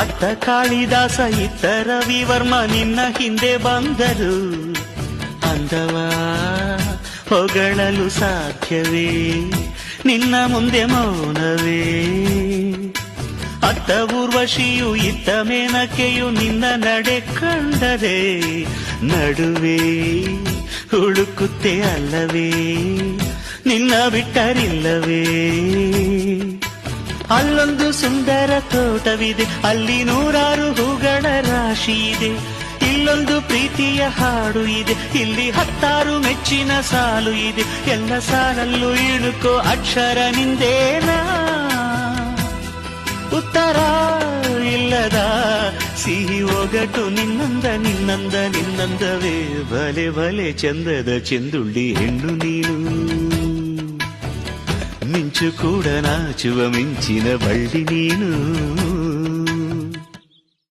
ಅತ್ತ ಕಾಳಿದಾಸ ಇತ್ತ ರವಿವರ್ಮ ನಿನ್ನ ಹಿಂದೆ ಬಂದರು. ಅಂದವ ಹೊಗಳಲು ಸಾಧ್ಯವೇ, ನಿನ್ನ ಮುಂದೆ ಮೌನವೇ. ಅತ್ತ ಊರ್ವಶಿಯು ಇತ್ತ ಮೇನಕೆಯು ನಿನ್ನ ನಡೆ ಕಂಡರೆ ನಡುವೆ ಹುಡುಕುತ್ತೆ ಅಲ್ಲವೇ, ನಿನ್ನ ಬಿಟ್ಟರಿಲ್ಲವೇ. ಅಲ್ಲೊಂದು ಸುಂದರ ತೋಟವಿದೆ, ಅಲ್ಲಿ 100 ಹೂಗಳ ರಾಶಿ ಇದೆ. ಇಲ್ಲೊಂದು ಪ್ರೀತಿಯ ಹಾಡು ಇದೆ, ಇಲ್ಲಿ 10 ಮೆಚ್ಚಿನ ಸಾಲು ಇದೆ. ಎಲ್ಲ ಸಾಲಲ್ಲೂ ಇಳುಕೋ ಅಕ್ಷರ ನಿಂದೇನಾ, ಉತ್ತರ ಇಲ್ಲದ ಸಿಹಿ ಒಗಟು ನಿನ್ನಂದ ನಿನ್ನಂದ ನಿನ್ನಂದವೇ. ಬಲೆ ಬಲೆ ಚಂದದ ಚೆಂದುಳ್ಳಿ ಹೆಣ್ಣು ನೀನು, ಮಿಂಚು ಕೂಡ ನಾಚುವ ಮಿಂಚಿನ ಬಳ್ಳಿ ನೀನು.